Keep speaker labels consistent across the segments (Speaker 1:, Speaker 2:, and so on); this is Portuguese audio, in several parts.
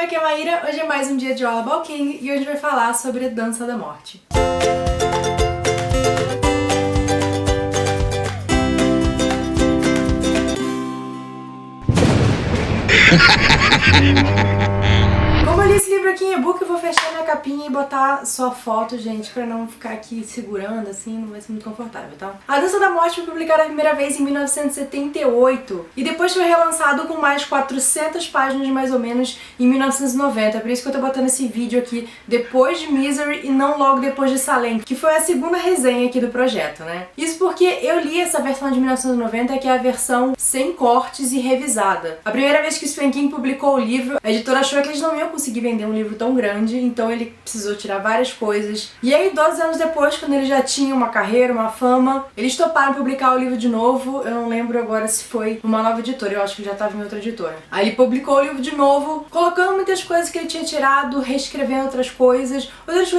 Speaker 1: aqui é a Maíra, hoje é mais um dia de All About King e hoje a gente vai falar sobre a Dança da Morte. Como eu li esse livro aqui em e-book, eu vou fechar minha capinha e botar só foto, gente, pra não ficar aqui segurando, assim, não vai ser muito confortável, tá? A Dança da Morte foi publicada a primeira vez em 1978 e depois foi relançado com mais 400 páginas, mais ou menos, em 1990. Por isso que eu tô botando esse vídeo aqui depois de Misery e não logo depois de Salem, que foi a segunda resenha aqui do projeto, né? Isso porque eu li essa versão de 1990, que é a versão sem cortes e revisada. A primeira vez que o Stephen King publicou o livro, a editora achou que eles não iam conseguir vender um livro tão grande, então ele precisou tirar várias coisas. E aí, 12 anos depois, quando ele já tinha uma carreira, uma fama, eles toparam publicar o livro de novo. Eu não lembro agora se foi numa nova editora, eu acho que já estava em outra editora. Aí ele publicou o livro de novo, colocando muitas coisas que ele tinha tirado, reescrevendo outras coisas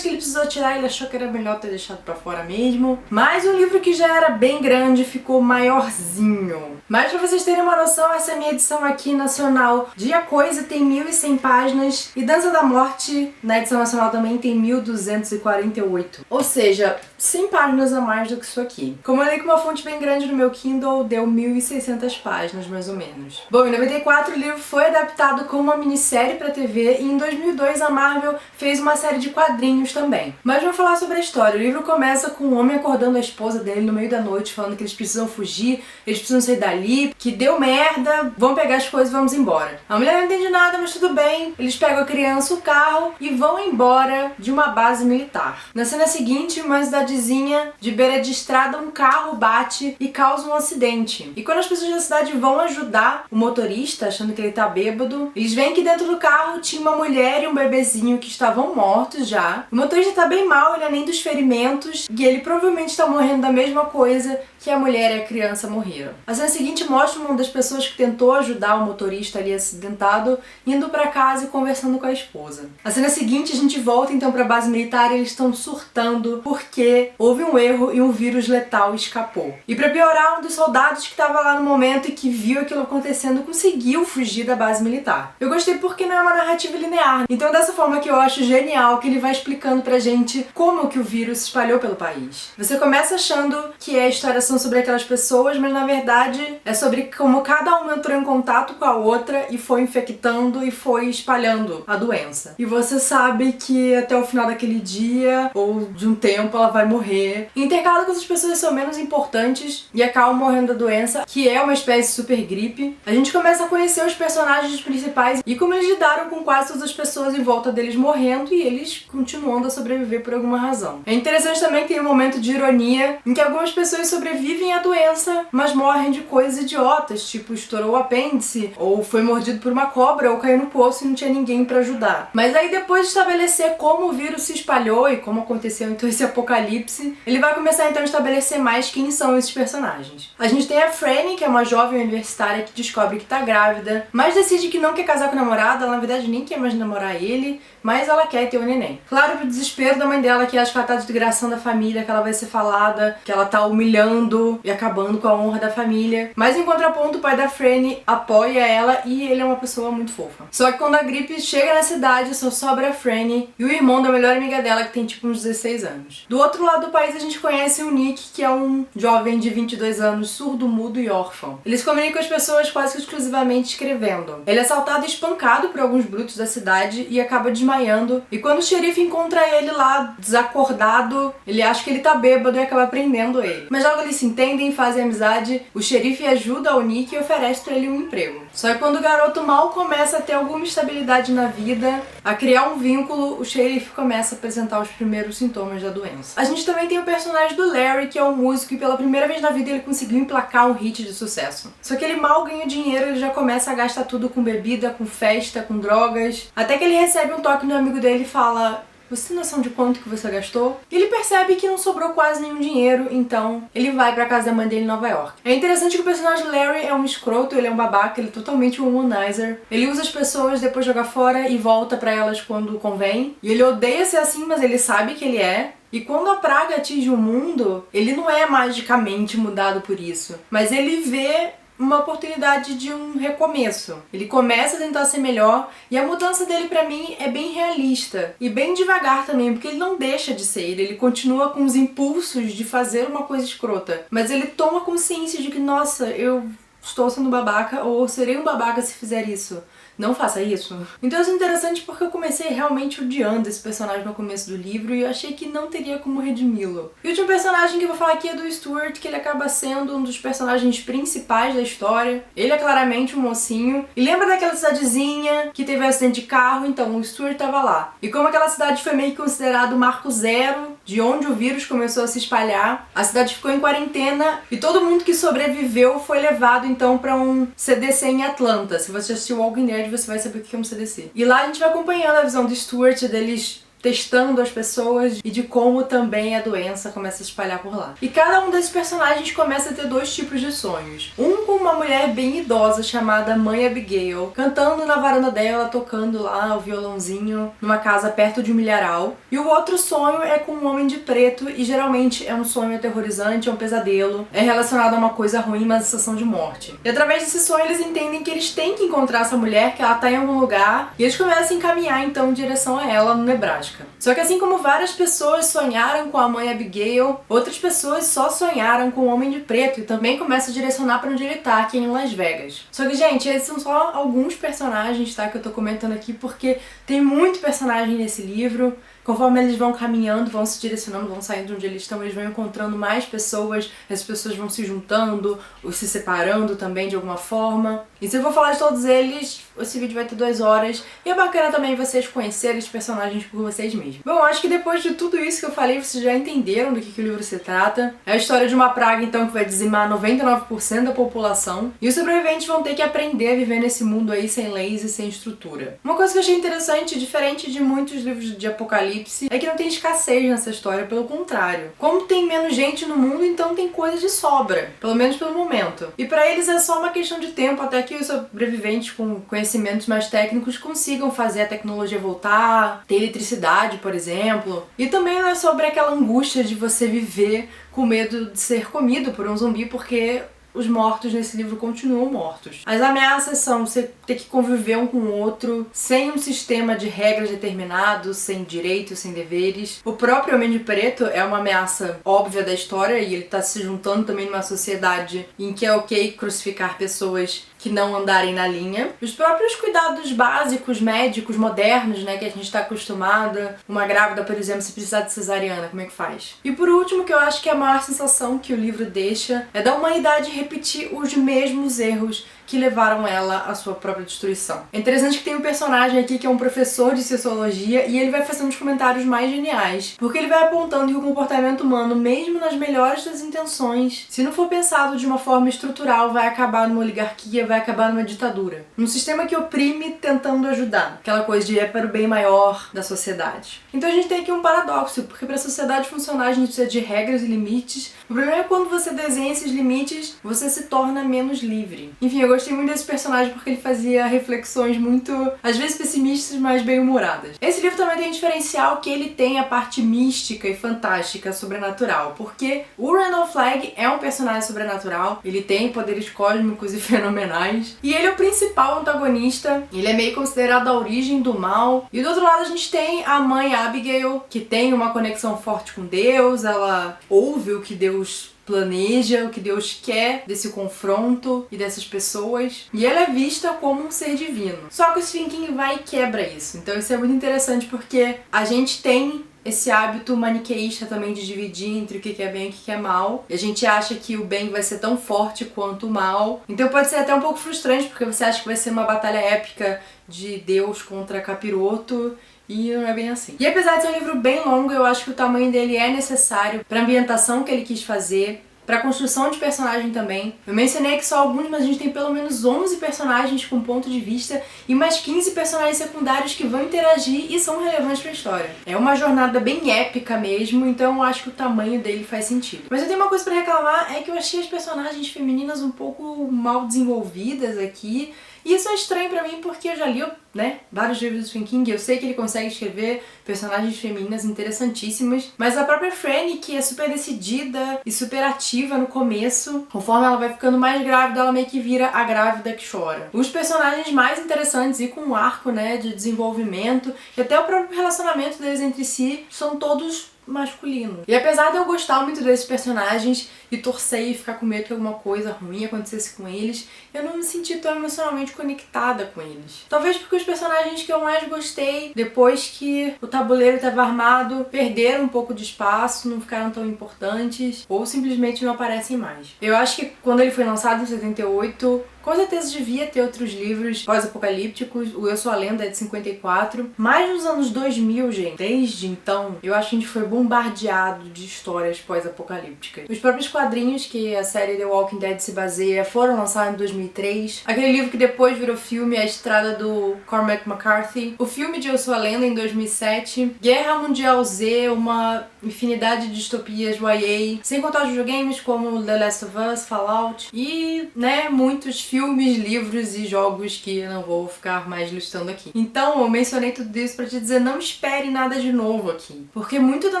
Speaker 1: que ele precisou tirar, ele achou que era melhor ter deixado pra fora mesmo. Mas o livro que já era bem grande ficou maiorzinho. Mas pra vocês terem uma noção, essa é a minha edição aqui nacional de A Coisa, tem 1.100 páginas, e Dança da Morte, na edição nacional também, tem 1.248. Ou seja, 100 páginas a mais do que isso aqui. Como eu li com uma fonte bem grande no meu Kindle, deu 1.600 páginas, mais ou menos. Bom, em 94 o livro foi adaptado como uma minissérie pra TV e em 2002 a Marvel fez uma série de quadrinhos também. Mas vamos falar sobre a história. O livro começa com um homem acordando a esposa dele no meio da noite, falando que eles precisam fugir, eles precisam sair dali, que deu merda, vão pegar as coisas e vamos embora. A mulher não entende nada, mas tudo bem. Eles pegam a criança, o carro e vão embora de uma base militar. Na cena seguinte, uma cidadezinha de beira de estrada, um carro bate e causa um acidente. E quando as pessoas da cidade vão ajudar o motorista, achando que ele tá bêbado, eles veem que dentro do carro tinha uma mulher e um bebezinho que estavam mortos já. O motorista tá bem mal, ele é nem dos ferimentos, e ele provavelmente tá morrendo da mesma coisa que a mulher e a criança morreram. A cena seguinte mostra uma das pessoas que tentou ajudar o motorista ali acidentado, indo pra casa e conversando com a esposa. A cena seguinte a gente volta então pra base militar e eles estão surtando porque houve um erro e um vírus letal escapou. E pra piorar, um dos soldados que estava lá no momento e que viu aquilo acontecendo conseguiu fugir da base militar. Eu gostei porque não é uma narrativa linear, então dessa forma que eu acho genial que ele vai explicando pra gente como que o vírus se espalhou pelo país. Você começa achando que a história são sobre aquelas pessoas, mas na verdade é sobre como cada uma entrou em contato com a outra e foi infectando e foi espalhando a doença. E você sabe que até o final daquele dia ou de um tempo ela vai morrer. E intercalado com essas pessoas são menos importantes e acabam morrendo da doença, que é uma espécie de super gripe. A gente começa a conhecer os personagens principais e como eles lidaram com quase todas as pessoas em volta deles morrendo e eles continuando a sobreviver por alguma razão. É interessante também que tem um momento de ironia em que algumas pessoas sobrevivem à doença, mas morrem de coisas idiotas, tipo estourou o apêndice, ou foi mordido por uma cobra, ou caiu no poço e não tinha ninguém pra ajudar. Mas aí depois de estabelecer como o vírus se espalhou e como aconteceu então esse apocalipse, ele vai começar então a estabelecer mais quem são esses personagens. A gente tem a Franny, que é uma jovem universitária que descobre que tá grávida, mas decide que não quer casar com o namorado, ela na verdade nem quer mais namorar ele, mas ela quer ter o neném. Claro, pro desespero da mãe dela, que acha que ela tá desgraçando a família, que ela vai ser falada, que ela tá humilhando e acabando com a honra da família. Mas em contraponto, o pai da Franny apoia ela e ele é uma pessoa muito fofa. Só que quando a gripe chega na cidade, só sobra a Franny e o irmão da melhor amiga dela, que tem tipo uns 16 anos. Do outro lado do país a gente conhece o Nick, que é um jovem de 22 anos, surdo, mudo e órfão. Ele se comunica com as pessoas quase que exclusivamente escrevendo. Ele é assaltado e espancado por alguns brutos da cidade e acaba desmaiando. E quando o xerife encontra ele lá, desacordado, ele acha que ele tá bêbado e acaba prendendo ele. Mas logo eles se entendem, fazem amizade, o xerife ajuda o Nick e oferece pra ele um emprego. Só que quando o garoto mal começa a ter alguma estabilidade na vida, a criar um vínculo, o xerife começa a apresentar os primeiros sintomas da doença. A gente também tem o personagem do Larry, que é um músico e pela primeira vez na vida ele conseguiu emplacar um hit de sucesso. Só que ele mal ganha dinheiro, ele já começa a gastar tudo com bebida, com festa, com drogas, até que ele recebe um toque do amigo dele e fala: você tem noção de quanto que você gastou? E ele percebe que não sobrou quase nenhum dinheiro, então ele vai pra casa da mãe dele em Nova York. É interessante que o personagem Larry é um escroto, ele é um babaca, ele é totalmente um womanizer. Ele usa as pessoas, depois joga fora e volta pra elas quando convém. E ele odeia ser assim, mas ele sabe que ele é. E quando a praga atinge o mundo, ele não é magicamente mudado por isso, mas ele vê uma oportunidade de um recomeço. Ele começa a tentar ser melhor e a mudança dele pra mim é bem realista e bem devagar também, porque ele não deixa de ser ele continua com os impulsos de fazer uma coisa escrota, mas ele toma consciência de que, nossa, eu estou sendo babaca ou serei um babaca se fizer isso. Não faça isso. Então isso é interessante porque eu comecei realmente odiando esse personagem no começo do livro e eu achei que não teria como redimi-lo. E o último personagem que eu vou falar aqui é do Stuart, que ele acaba sendo um dos personagens principais da história. Ele é claramente um mocinho. E lembra daquela cidadezinha que teve um acidente de carro? Então, o Stuart tava lá. E como aquela cidade foi meio que considerado o marco zero de onde o vírus começou a se espalhar, a cidade ficou em quarentena e todo mundo que sobreviveu foi levado então pra um CDC em Atlanta. Se você assistiu Walking Dead, você vai saber o que é um CDC. E lá a gente vai acompanhando a visão do Stuart, deles testando as pessoas e de como também a doença começa a se espalhar por lá. E cada um desses personagens começa a ter dois tipos de sonhos. Um com uma mulher bem idosa chamada Mãe Abigail, cantando na varanda dela, tocando lá o violãozinho numa casa perto de um milharal. E o outro sonho é com um homem de preto e geralmente é um sonho aterrorizante, é um pesadelo, é relacionado a uma coisa ruim, uma sensação de morte. E através desse sonho eles entendem que eles têm que encontrar essa mulher, que ela tá em algum lugar, e eles começam a encaminhar então em direção a ela no Nebraska. Só que assim como várias pessoas sonharam com a Mãe Abigail, outras pessoas só sonharam com o Homem de Preto e também começam a direcionar para onde ele tá, aqui em Las Vegas. Só que, gente, esses são só alguns personagens, tá, que eu tô comentando aqui, porque tem muito personagem nesse livro. Conforme eles vão caminhando, vão se direcionando, vão saindo de onde eles estão, eles vão encontrando mais pessoas, as pessoas vão se juntando, ou se separando também de alguma forma. E se eu for falar de todos eles, esse vídeo vai ter 2 horas. E é bacana também vocês conhecerem os personagens por vocês mesmos. Bom, acho que depois de tudo isso que eu falei, vocês já entenderam do que o livro se trata. É a história de uma praga, então, que vai dizimar 99% da população. E os sobreviventes vão ter que aprender a viver nesse mundo aí sem leis e sem estrutura. Uma coisa que eu achei interessante, diferente de muitos livros de apocalipse, é que não tem escassez nessa história, pelo contrário. Como tem menos gente no mundo, então tem coisa de sobra, pelo menos pelo momento. E pra eles é só uma questão de tempo até que os sobreviventes com conhecimentos mais técnicos consigam fazer a tecnologia voltar, ter eletricidade, por exemplo. E também não é sobre aquela angústia de você viver com medo de ser comido por um zumbi, porque os mortos nesse livro continuam mortos. As ameaças são você ter que conviver um com o outro, sem um sistema de regras determinado, sem direitos, sem deveres. O próprio Homem de Preto é uma ameaça óbvia da história e ele tá se juntando também numa sociedade em que é ok crucificar pessoas que não andarem na linha. Os próprios cuidados básicos, médicos, modernos, né, que a gente tá acostumada. Uma grávida, por exemplo, se precisar de cesariana, como é que faz? E por último, que eu acho que é a maior sensação que o livro deixa é da humanidade repetir os mesmos erros que levaram ela à sua própria destruição. É interessante que tem um personagem aqui que é um professor de sociologia e ele vai fazendo os comentários mais geniais, porque ele vai apontando que o comportamento humano, mesmo nas melhores das intenções, se não for pensado de uma forma estrutural, vai acabar numa oligarquia, vai acabar numa ditadura. Um sistema que oprime tentando ajudar. Aquela coisa de é para o bem maior da sociedade. Então a gente tem aqui um paradoxo, porque para a sociedade funcionar a gente precisa de regras e limites. O problema é quando você desenha esses limites, você se torna menos livre. Enfim, eu gostei muito desse personagem porque ele fazia reflexões muito, às vezes pessimistas, mas bem humoradas. Esse livro também tem um diferencial que ele tem a parte mística e fantástica, sobrenatural, porque o Randall Flagg é um personagem sobrenatural, ele tem poderes cósmicos e fenomenais, e ele é o principal antagonista, ele é meio considerado a origem do mal, e do outro lado a gente tem a mãe Abigail, que tem uma conexão forte com Deus, ela ouve o que Deus planeja, o que Deus quer desse confronto e dessas pessoas. E ela é vista como um ser divino. Só que o Stephen King vai e quebra isso. Então isso é muito interessante porque a gente tem esse hábito maniqueísta também de dividir entre o que é bem e o que é mal. E a gente acha que o bem vai ser tão forte quanto o mal. Então pode ser até um pouco frustrante, porque você acha que vai ser uma batalha épica de Deus contra capiroto. E não é bem assim. E apesar de ser um livro bem longo, eu acho que o tamanho dele é necessário para a ambientação que ele quis fazer, para a construção de personagem também. Eu mencionei aqui só alguns, mas a gente tem pelo menos 11 personagens com ponto de vista e mais 15 personagens secundários que vão interagir e são relevantes para a história. É uma jornada bem épica mesmo, então eu acho que o tamanho dele faz sentido. Mas eu tenho uma coisa para reclamar, é que eu achei as personagens femininas um pouco mal desenvolvidas aqui. E isso é estranho pra mim porque eu já li né, vários livros do Stephen King, eu sei que ele consegue escrever personagens femininas interessantíssimas, mas a própria Franny, que é super decidida e super ativa no começo, conforme ela vai ficando mais grávida, ela meio que vira a grávida que chora. Os personagens mais interessantes e com um arco, né, de desenvolvimento, e até o próprio relacionamento deles entre si, são todos masculino. E apesar de eu gostar muito desses personagens e torcer e ficar com medo que alguma coisa ruim acontecesse com eles, eu não me senti tão emocionalmente conectada com eles. Talvez porque os personagens que eu mais gostei, depois que o tabuleiro estava armado, perderam um pouco de espaço, não ficaram tão importantes, ou simplesmente não aparecem mais. Eu acho que quando ele foi lançado em 78, com certeza devia ter outros livros pós-apocalípticos. O Eu Sou a Lenda é de 54. Mas nos anos 2000, gente, desde então, eu acho que a gente foi bombardeado de histórias pós-apocalípticas. Os próprios quadrinhos que a série The Walking Dead se baseia foram lançados em 2003. Aquele livro que depois virou filme, A Estrada do Cormac McCarthy. O filme de Eu Sou a Lenda em 2007. Guerra Mundial Z, uma infinidade de distopias YA. Sem contar os videogames como The Last of Us, Fallout. E, né, muitos filmes, livros e jogos que eu não vou ficar mais listando aqui. Então, eu mencionei tudo isso pra te dizer, não espere nada de novo aqui. Porque muito da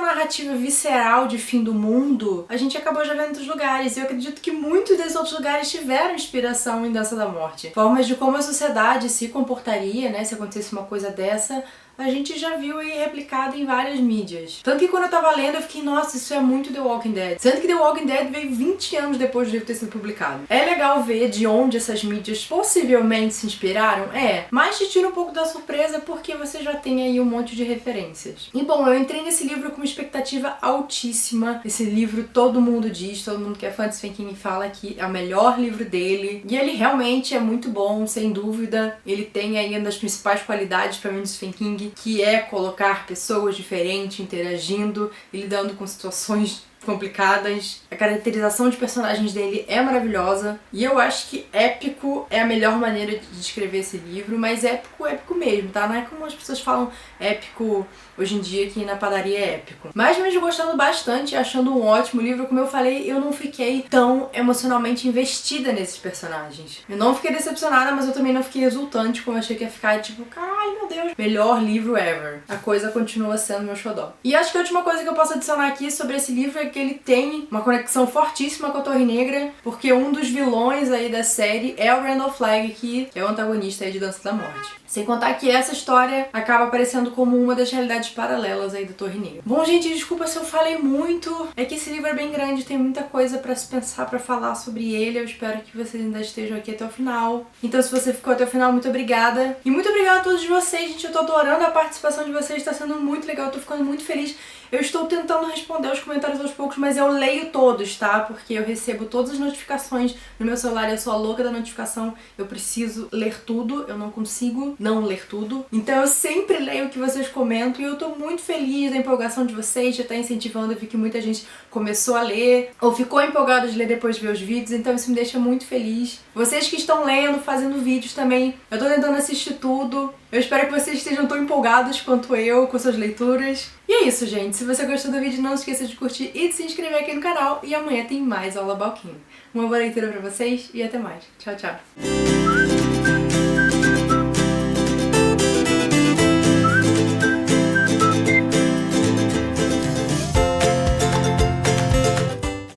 Speaker 1: narrativa visceral de fim do mundo, a gente acabou já vendo em outros lugares. E eu acredito que muitos desses outros lugares tiveram inspiração em Dança da Morte. Formas de como a sociedade se comportaria, né, se acontecesse uma coisa dessa, a gente já viu aí replicado em várias mídias. Tanto que quando eu tava lendo, eu fiquei, nossa, isso é muito The Walking Dead. Sendo que The Walking Dead veio 20 anos depois do livro ter sido publicado. É legal ver de onde essas mídias possivelmente se inspiraram, mas te tira um pouco da surpresa porque você já tem aí um monte de referências. E bom, eu entrei nesse livro com uma expectativa altíssima. Esse livro todo mundo diz, todo mundo que é fã de Stephen King fala que é o melhor livro dele. E ele realmente é muito bom, sem dúvida. Ele tem aí uma das principais qualidades pra mim do Stephen King, que é colocar pessoas diferentes interagindo e lidando com situações complicadas. A caracterização de personagens dele é maravilhosa e eu acho que épico é a melhor maneira de descrever esse livro, mas épico, épico mesmo, tá? Não é como as pessoas falam épico hoje em dia, que na padaria é épico. Mas mesmo gostando bastante, achando um ótimo livro, como eu falei, eu não fiquei tão emocionalmente investida nesses personagens. Eu não fiquei decepcionada, mas eu também não fiquei exultante, como eu achei que ia ficar, tipo, ai meu Deus, melhor livro ever. A coisa continua sendo meu xodó. E acho que a última coisa que eu posso adicionar aqui sobre esse livro é que ele tem uma conexão fortíssima com a Torre Negra, porque um dos vilões aí da série é o Randall Flagg, que é o antagonista aí de Dança da Morte. Sem contar que essa história acaba aparecendo como uma das realidades paralelas aí da Torre Negra. Bom, gente, desculpa se eu falei muito. É que esse livro é bem grande, tem muita coisa pra se pensar, pra falar sobre ele. Eu espero que vocês ainda estejam aqui até o final. Então, se você ficou até o final, muito obrigada. E muito obrigada a todos vocês, gente. Eu tô adorando a participação de vocês, tá sendo muito legal. Eu tô ficando muito feliz. Eu estou tentando responder os comentários aos poucos, mas eu leio todos, tá? Porque eu recebo todas as notificações no meu celular e eu sou a louca da notificação. Eu preciso ler tudo, eu não consigo não ler tudo. Então eu sempre leio o que vocês comentam e eu tô muito feliz da empolgação de vocês, já tá incentivando. Eu vi que muita gente começou a ler ou ficou empolgada de ler depois de ver os vídeos, então isso me deixa muito feliz. Vocês que estão lendo, fazendo vídeos também, eu tô tentando assistir tudo. Eu espero que vocês estejam tão empolgados quanto eu com suas leituras. E é isso, gente. Se você gostou do vídeo, não esqueça de curtir e de se inscrever aqui no canal. E amanhã tem mais All About King. Uma boa leitura pra vocês e até mais. Tchau, tchau.